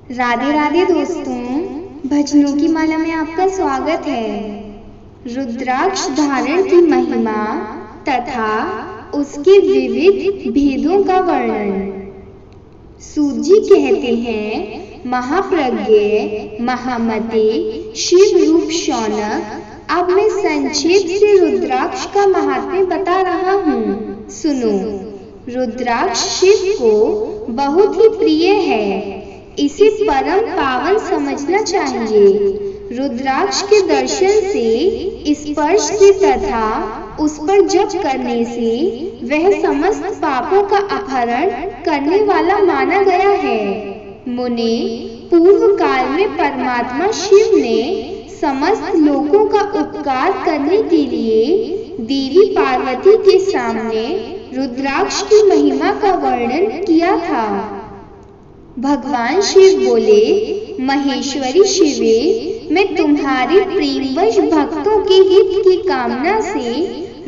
राधे राधे दोस्तों, भजनों की माला में आपका स्वागत है। रुद्राक्ष धारण की महिमा तथा उसके विविध भेदों का वर्णन। सूत जी कहते हैं, महाप्रज्ञ महामते शिव रूप शौनक। अब मैं संक्षेप से रुद्राक्ष का महात्म्य बता रहा हूँ, सुनो। रुद्राक्ष शिव को बहुत ही प्रिय है, इसे परम पावन समझना चाहिए। रुद्राक्ष के दर्शन से, स्पर्श से तथा उस पर जप करने से वह समस्त पापों का अपहरण करने वाला माना गया है। मुने, पूर्व काल में परमात्मा शिव ने समस्त लोगों का उपकार करने के लिए देवी पार्वती के सामने रुद्राक्ष की महिमा का वर्णन किया था। भगवान शिव बोले, महेश्वरी शिवे, मैं तुम्हारे प्रेमवश भक्तों के हित की कामना से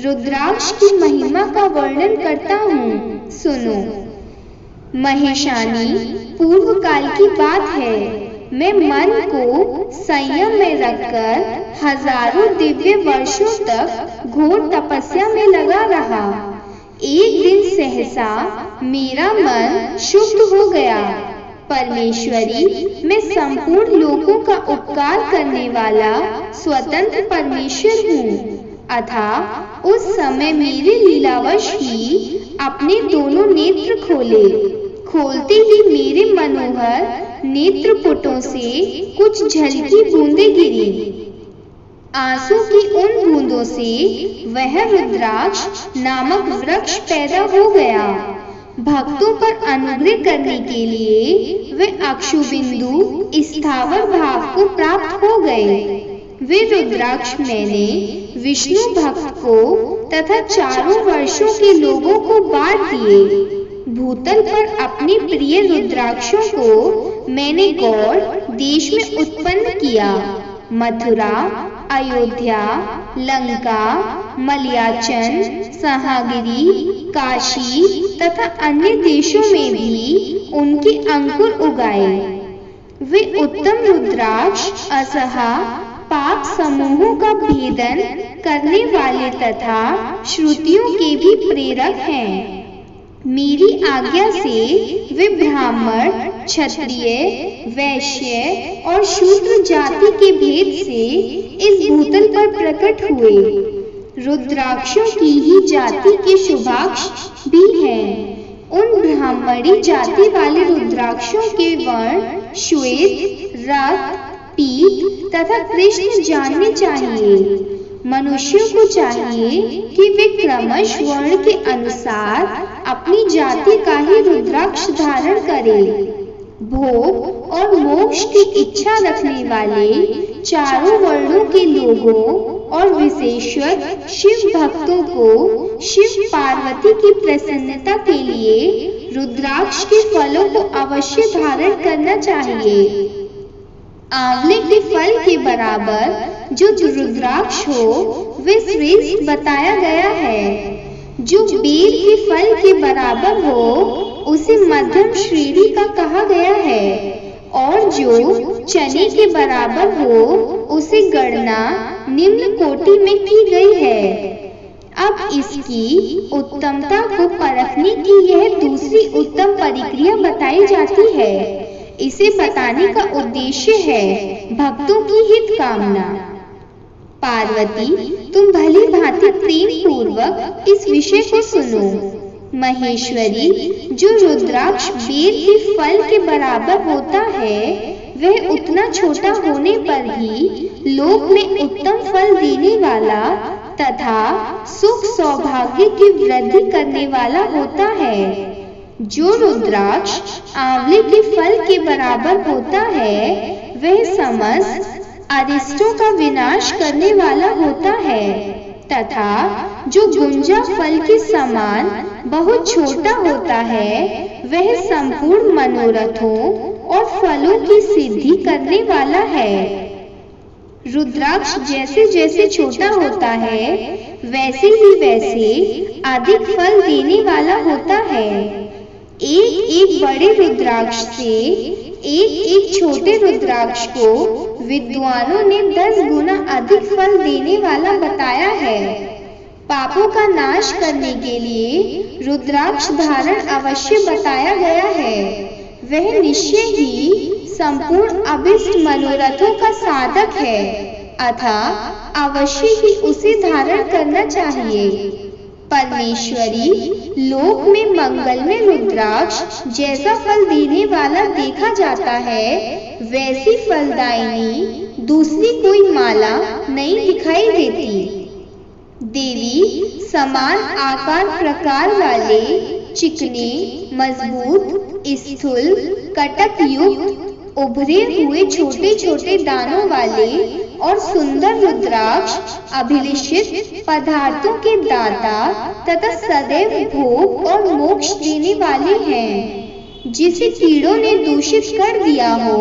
रुद्राक्ष की महिमा का वर्णन करता हूँ, सुनो। महेशानी, पूर्व काल की बात है। मैं मन को संयम में रखकर हजारों दिव्य वर्षों तक घोर तपस्या में लगा रहा। एक दिन सहसा मेरा मन शुद्ध हो गया। परमेश्वरी, मैं संपूर्ण लोगों का उपकार करने वाला स्वतंत्र परमेश्वर हूँ। अतः उस समय मेरे लीलावश ही अपने दोनों नेत्र खोले। खोलते ही मेरे मनोहर नेत्रपुटों से कुछ झलकी बूंदें गिरी। आंसू की उन बूंदों से वह रुद्राक्ष नामक वृक्ष पैदा हो गया। भक्तों पर अनुग्रह करने के लिए वे अक्षुबिंदु स्थावर भाव को प्राप्त हो गए। वे रुद्राक्ष मैंने विष्णु भक्त को तथा चारों वर्षों के लोगों को बांट दिए। भूतल पर अपने प्रिय रुद्राक्षों को मैंने गौड़ देश में उत्पन्न किया। मथुरा, अयोध्या, लंका, मलयाचल, सहागिरी, काशी तथा अन्य देशों में भी उनके अंकुर उगाए। वे उत्तम रुद्राक्ष असहा पाप समूहों का भेदन करने वाले तथा श्रुतियों के भी प्रेरक हैं। मेरी आज्ञा से वे ब्राह्मण, क्षत्रिय, वैश्य और शूद्र जाति के भेद से इस भूतल पर प्रकट हुए। रुद्राक्षों की ही जाति के शुभाक्ष भी हैं। उन ब्राह्मणी जाति वाले रुद्राक्षों के वर्ण श्वेत, रक्त, पीत तथा कृष्ण जानने चाहिए। मनुष्यों को चाहिए कि वे क्रमश वर्ण के अनुसार अपनी जाति का ही रुद्राक्ष धारण करें। भोग और मोक्ष की इच्छा रखने वाले चारों वर्णों के लोगों और विशेषकर शिव भक्तों को शिव पार्वती की प्रसन्नता के लिए रुद्राक्ष के फलों को अवश्य धारण करना चाहिए। आंवले के फल के बराबर जो रुद्राक्ष हो वे श्रेष्ठ बताया गया है। जो बेर के फल के बराबर हो उसे मध्यम श्रेणी का कहा गया है, और जो चने के बराबर हो उसे गणना निम्न कोटि में की गई है। अब इसकी उत्तमता को परखने की यह दूसरी उत्तम प्रक्रिया बताई जाती है। इसे बताने का उद्देश्य है भक्तों की हित कामना। पार्वती, तुम भली भांति प्रेम पूर्वक इस विषय को सुनो। महेश्वरी, जो रुद्राक्ष बेर के फल के बराबर होता है वह उतना छोटा होने पर ही लोक में उत्तम फल देने वाला तथा सुख सौभाग्य की वृद्धि करने वाला होता है। जो रुद्राक्ष आंवले के फल के बराबर होता है वह समस्त अरिष्टों का विनाश करने वाला होता है, तथा जो गुंजा फल के समान बहुत छोटा होता है वह संपूर्ण मनोरथों और फलों की सिद्धि करने वाला है। रुद्राक्ष जैसे जैसे छोटा होता है वैसे ही वैसे अधिक फल देने वाला होता है। एक एक बड़े रुद्राक्ष से एक छोटे रुद्राक्ष को विद्वानों ने 10 गुना अधिक फल देने वाला बताया है। पापों का नाश करने के लिए रुद्राक्ष धारण अवश्य बताया गया है। वह निश्चय ही संपूर्ण अभिष्ट मनोरथों का साधक है, अतः अवश्य ही उसे धारण करना चाहिए। परमेश्वरी लोक में मंगल में रुद्राक्ष जैसा फल देने वाला देखा जाता है, वैसी फलदायिनी दूसरी कोई माला नहीं दिखाई देती। देवी समान आकार प्रकार वाले चिकने, मजबूत, स्थूल, कटक युक्त, उभरे हुए छोटे छोटे दानों वाले और सुंदर रुद्राक्ष अभिलषित पदार्थों के दाता तथा सदैव भोग और मोक्ष देने वाले हैं। जिसे कीड़ों ने दूषित कर दिया हो,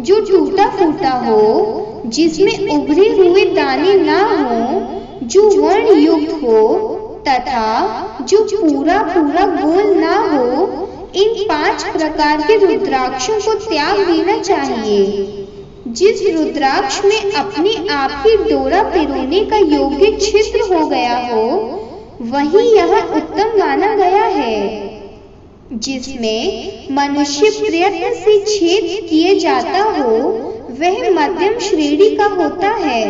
जो टूटा फूटा हो, जिसमें उभरे हुए दाने ना हो, जो वर्ण युक्त हो तथा जो पूरा पूरा गोल ना हो, इन 5 प्रकार के रुद्राक्षों को त्याग देना चाहिए। जिस रुद्राक्ष में अपने आप ही डोरा पिरोने का योग्य छिद्र हो गया हो, वही यह उत्तम माना गया है। जिसमें मनुष्य प्रयत्न से छेद किए जाता हो, वह मध्यम श्रेणी का होता है।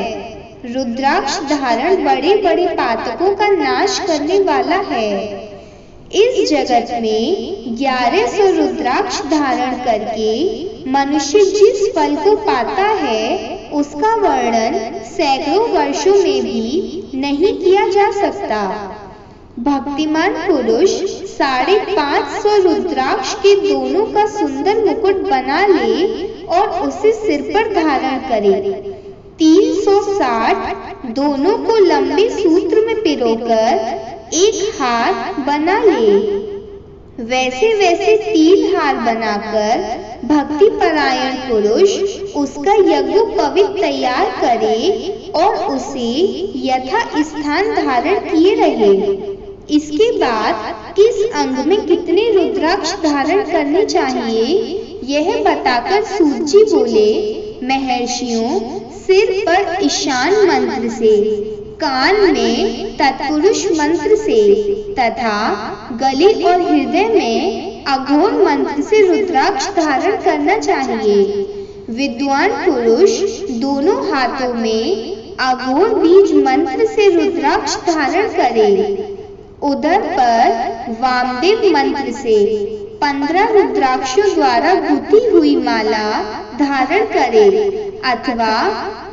रुद्राक्ष धारण बड़े बड़े पातकों का नाश करने वाला है। इस जगत में 1100 रुद्राक्ष धारण करके मनुष्य जिस फल को पाता है, उसका वर्णन सैकड़ों वर्षों में भी नहीं किया जा सकता। भक्तिमान पुरुष 550 रुद्राक्ष के दोनों का सुंदर मुकुट बना ले और उसे सिर पर धारण करे। 360 दोनों को लंबे सूत्र में पिरोकर एक हार बना ले। वैसे वैसे 3 हार बनाकर भक्ति परायण पुरुष उसका यज्ञोपवीत तैयार करे और उसे यथा स्थान धारण किए रहे। इसके बाद किस अंग में कितने रुद्राक्ष धारण करने चाहिए, यह बताकर सूत जी बोले, महर्षियों, सिर पर ईशान मंत्र से, कान में तत्पुरुष मंत्र से तथा गले और हृदय में अघोर मंत्र से रुद्राक्ष धारण करना चाहिए। विद्वान पुरुष दोनों हाथों में अघोर बीज मंत्र से रुद्राक्ष धारण करे। उदर पर वामदेव मंत्र से 15 रुद्राक्षों द्वारा गुथी हुई माला धारण करे अथवा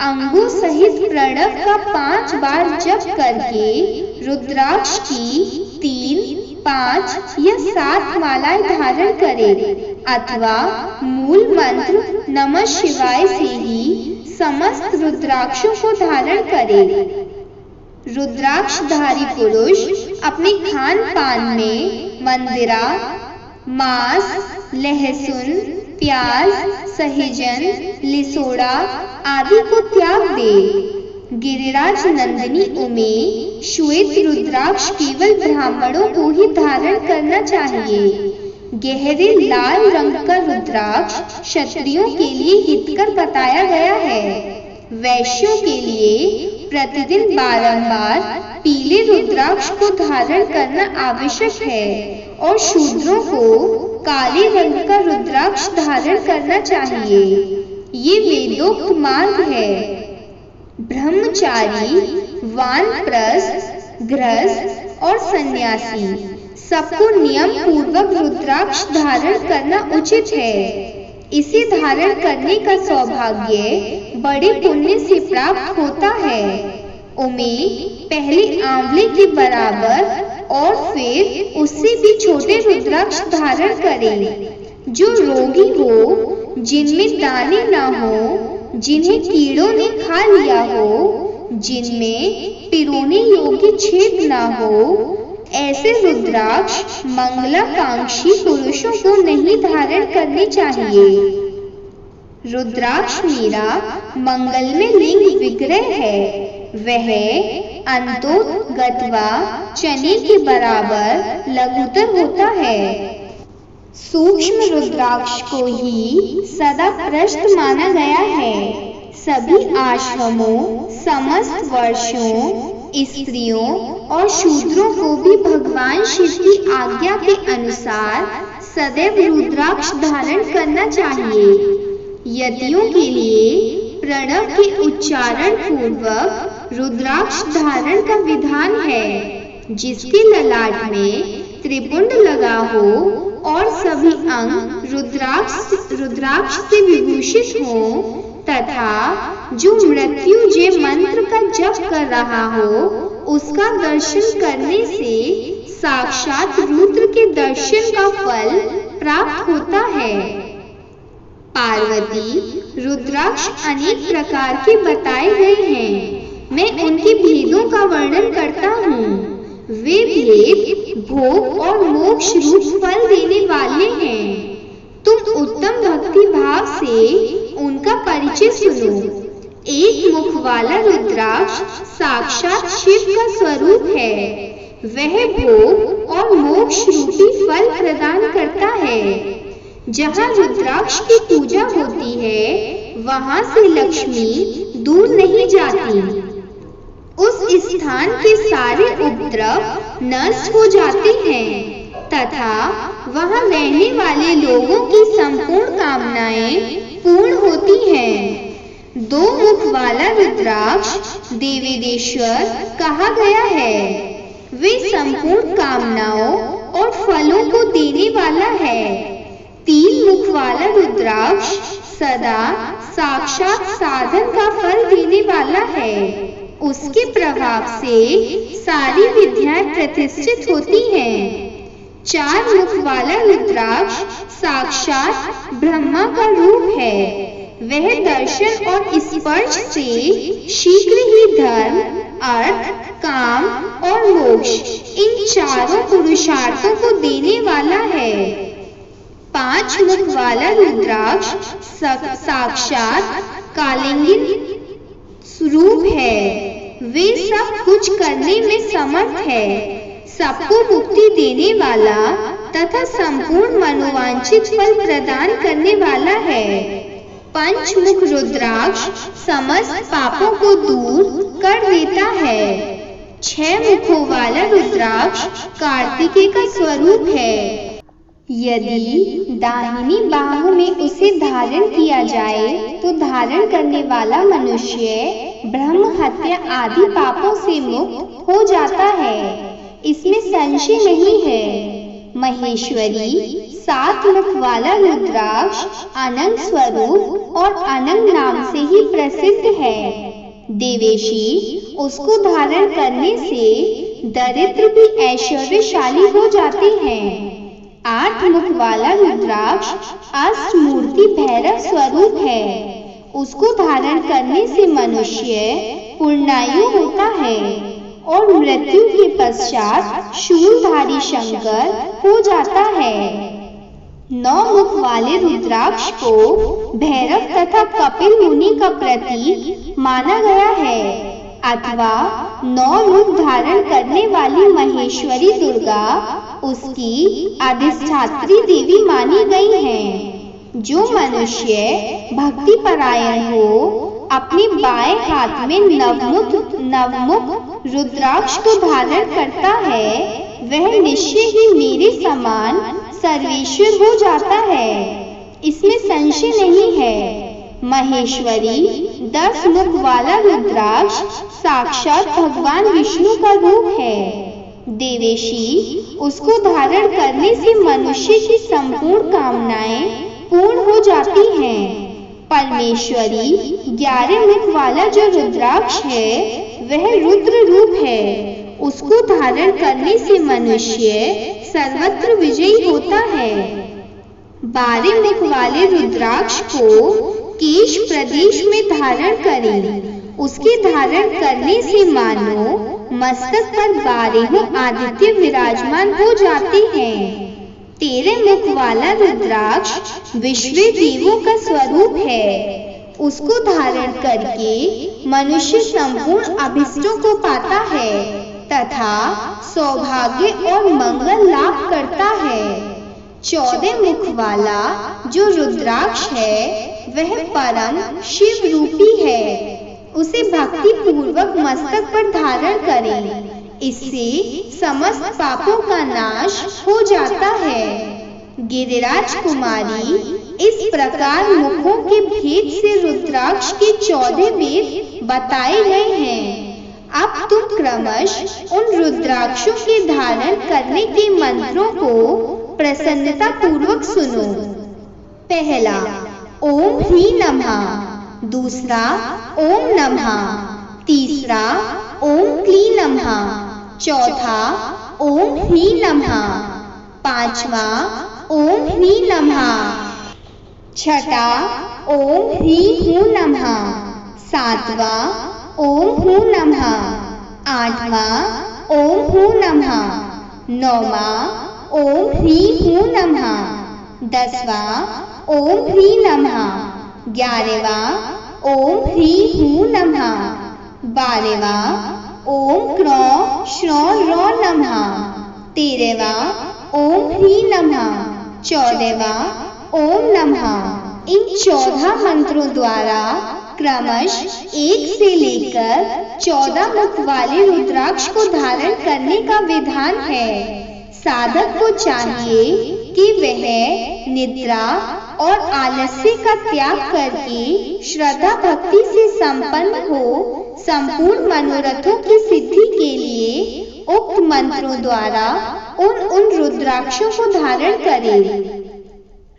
अंगों सहित प्रणव का 5 बार जप करके रुद्राक्ष की 3, 5 या 7 मालाएं धारण करे अथवा मूल मंत्र नमः शिवाय से ही समस्त रुद्राक्षों को धारण करे। रुद्राक्षधारी पुरुष अपने खान पान में मंदिरा, मांस, लहसुन, प्याज, सहजन, लिसोड़ा आदि को त्याग दे। गिरिराज नंदिनी उमे श्वेत रुद्राक्ष केवल ब्राह्मणों को ही धारण करना चाहिए। गहरे लाल रंग का रुद्राक्ष क्षत्रियों के लिए हितकर बताया गया है। वैश्यों के लिए प्रतिदिन बारंबार पीले रुद्राक्ष को धारण करना आवश्यक है और शूद्रों को काले रंग का रुद्राक्ष धारण करना चाहिए। ये वेदोक्त मार्ग है। ब्रह्मचारी, वानप्रस्थ, गृहस्थ और सन्यासी सबको नियम पूर्वक रुद्राक्ष धारण करना उचित है। इसे धारण करने का सौभाग्य बड़े पुण्य से प्राप्त होता है। उमे पहले आंवले के बराबर और फिर उससे भी छोटे रुद्राक्ष धारण करें। जो रोगी हो, जिनमें दाने ना हो, जिन्हें कीड़ों ने खा लिया हो, जिनमें पिरोने योग्य छेद ना हो, ऐसे रुद्राक्ष मंगलाकांक्षी पुरुषों को नहीं धारण करने चाहिए। रुद्राक्ष मेरा मंगल में लिंग विग्रह है। वह अंतोगत्वा चने के बराबर लघुतर होता है। सूक्ष्म रुद्राक्ष को ही सदा प्रशस्त माना गया है। सभी आश्रमों, समस्त वर्षों, स्त्रियों और शूद्रों को भी भगवान शिव की आज्ञा के अनुसार सदैव रुद्राक्ष धारण करना चाहिए। यतियों के लिए प्रणव के उच्चारण पूर्वक रुद्राक्ष धारण का विधान है, जिसके ललाट में त्रिपुंड लगा हो और सभी अंग रुद्राक्ष से विभूषित हों, तथा जो मृत्युंजय मंत्र का जप कर रहा हो उसका दर्शन करने से साक्षात रुद्र के दर्शन का फल प्राप्त होता है। पार्वती रुद्राक्ष अनेक प्रकार के बताए गए हैं। मैं उनके भेदों का वर्णन करता हूँ। वे भेद भोग और मोक्ष रूप फल देने वाले हैं। तुम उत्तम भक्ति भाव से उनका परिचय सुनो। एक मुख वाला रुद्राक्ष साक्षात शिव का स्वरूप है। वह भोग और मोक्ष रूपी फल प्रदान करता है। जहाँ रुद्राक्ष की पूजा होती है, वहाँ से लक्ष्मी दूर नहीं जाती। उस स्थान के सारे उपद्रव नष्ट हो जाते हैं तथा वहाँ रहने वाले लोगों की संपूर्ण कामनाएं पूर्ण होती हैं। दो मुख वाला रुद्राक्ष देवेदेश्वर कहा गया है। वे संपूर्ण कामनाओं और फलों को देने वाला है। तीन मुख वाला रुद्राक्ष सदा साक्षात साधन का फल देने वाला है। उसके प्रभाव से सारी विद्याएं प्रतिष्ठित होती हैं। चार मुख वाला रुद्राक्ष साक्षात ब्रह्मा का रूप है। वह दर्शन और स्पर्श से शीघ्र ही धर्म, अर्थ, काम और मोक्ष इन चारों पुरुषार्थों को देने वाला है। पांच मुख वाला रुद्राक्ष साक्षात कालिंगिन स्वरूप है। वे सब कुछ करने में समर्थ है, सबको मुक्ति देने वाला तथा संपूर्ण मनोवांछित फल प्रदान करने वाला है। पंचमुख रुद्राक्ष समस्त पापों को दूर कर देता है। छह मुखों वाला रुद्राक्ष कार्तिकेय का स्वरूप है। यदि दाहिनी बाहु में उसे धारण किया जाए तो धारण करने वाला मनुष्य ब्रह्म हत्या आदि पापों से मुक्त हो जाता है। इसमें संशय नहीं है। महेश्वरी सात मुख वाला रुद्राक्ष अनंग स्वरूप और अनंग नाम से ही प्रसिद्ध है। देवेशी उसको धारण करने से दरिद्र भी ऐश्वर्यशाली हो जाते हैं। आठ मुख वाला रुद्राक्ष अष्टमूर्ति भैरव स्वरूप है। उसको धारण करने से मनुष्य पूर्णायु होता है और मृत्यु के पश्चात शूलधारी शंकर हो जाता है। नौ मुख वाले रुद्राक्ष को भैरव तथा कपिल मुनि का प्रतीक माना गया है, अथवा नौ रूप धारण करने वाली महेश्वरी दुर्गा उसकी अधिष्ठात्री देवी मानी गई हैं। जो मनुष्य भक्ति परायण हो अपने बाएं हाथ में नवमुख रुद्राक्ष को धारण करता है, वह निश्चय ही मेरे समान सर्वेश्वर हो जाता है। इसमें संशय नहीं है। महेश्वरी 10 मुख वाला रुद्राक्ष साक्षात भगवान विष्णु का रूप है। देवेशी उसको धारण करने से मनुष्य की संपूर्ण कामनाएं पूर्ण हो जाती हैं। परमेश्वरी 11 मुख वाला जो रुद्राक्ष है वह रुद्र रूप है। उसको धारण करने से मनुष्य सर्वत्र विजयी होता है। 12 मुख वाले रुद्राक्ष को केश प्रदेश में धारण करें। उसके धारण करने से मानो मस्तक पर 12 आदित्य विराजमान हो जाते हैं। 13 मुख वाला रुद्राक्ष विश्व देवों का स्वरूप है। उसको धारण करके मनुष्य संपूर्ण अभिष्टों को पाता है तथा सौभाग्य और मंगल लाभ करता है। 14 मुख वाला जो रुद्राक्ष है वह परम शिव रूपी है। उसे भक्ति पूर्वक मस्तक पर धारण करें, इससे समस्त पापों का नाश हो जाता है। गिरिराज कुमारी, इस प्रकार मुखों के भेद से रुद्राक्ष के 14 भेद बताए गए हैं। अब तुम क्रमश उन रुद्राक्षों के धारण करने के मंत्रों को प्रसन्नता पूर्वक सुनो। पहला ओम ह्रीं नमः, दूसरा ओम नमः, तीसरा ओम क्लीं नमः, चौथा ओम ह्रीं नमः, पांचवा ओम ह्रीं नमः, छठा ओम ह्रीं हूं नमः, सातवां ओम हूं नमः, आठवां ओम हूं नमः, नौवां ओम ह्रीं हूं नमः, 10वां ओम ह्रीं नमः, 11वां ओम ह्रीं हूं नमः, 12वां ओम क्रों श्रों रौ नमः, 13वां ओम ह्रीं नमः, 14वां ओम नमः। इन 14 मंत्रों द्वारा क्रमश 1 से लेकर 14 मुख वाले रुद्राक्ष को धारण करने का विधान है। साधक को चाहिए कि वह निद्रा और आलस्य का त्याग करके श्रद्धा भक्ति से संपन्न हो संपूर्ण मनोरथों की सिद्धि के लिए उक्त मंत्रों द्वारा उन रुद्राक्षों को धारण करे।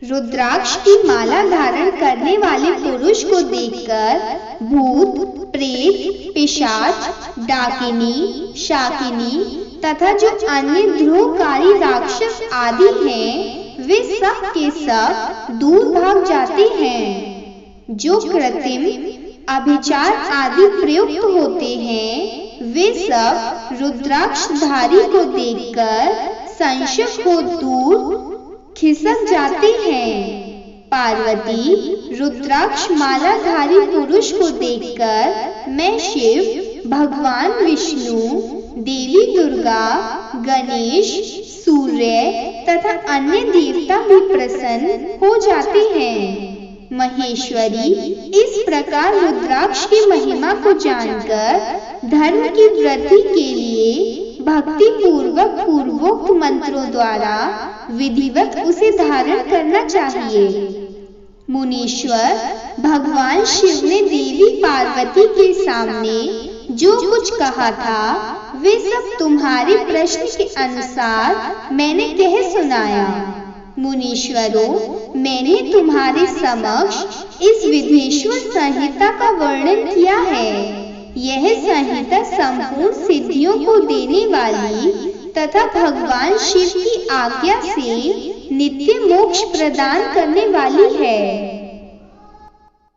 रुद्राक्ष की माला धारण करने वाले पुरुष को देखकर भूत, प्रेत, पिशाच, डाकिनी, शाकिनी तथा जो अन्य द्रोहकारी राक्षस आदि हैं, वे सब के सब दूर भाग जाते हैं। जो कृत्रिम अभिचार आदि प्रयुक्त होते हैं, वे सब रुद्राक्षधारी को देखकर संशय हो दूर खिसक जाते हैं। पार्वती रुद्राक्ष मालाधारी पुरुष को देखकर मैं शिव, भगवान विष्णु, देवी दुर्गा, गणेश, सूर्य तथा अन्य देवता भी प्रसन्न हो जाते हैं। महेश्वरी इस प्रकार रुद्राक्ष की महिमा को जानकर धर्म की वृद्धि के लिए भक्ति पूर्वक पूर्वोक्त मंत्रों द्वारा विधिवत उसे धारण करना चाहिए। मुनीश्वर, भगवान शिव ने देवी पार्वती के सामने जो कुछ कहा था वे सब तुम्हारे प्रश्न के अनुसार मैंने कह सुनाया। मुनीश्वरों, मैंने तुम्हारे समक्ष इस विधेश्वर संहिता का वर्णन किया है। यह संहिता संपूर्ण सिद्धियों को देने वाली तथा भगवान शिव की आज्ञा से नित्य मोक्ष प्रदान करने वाली है।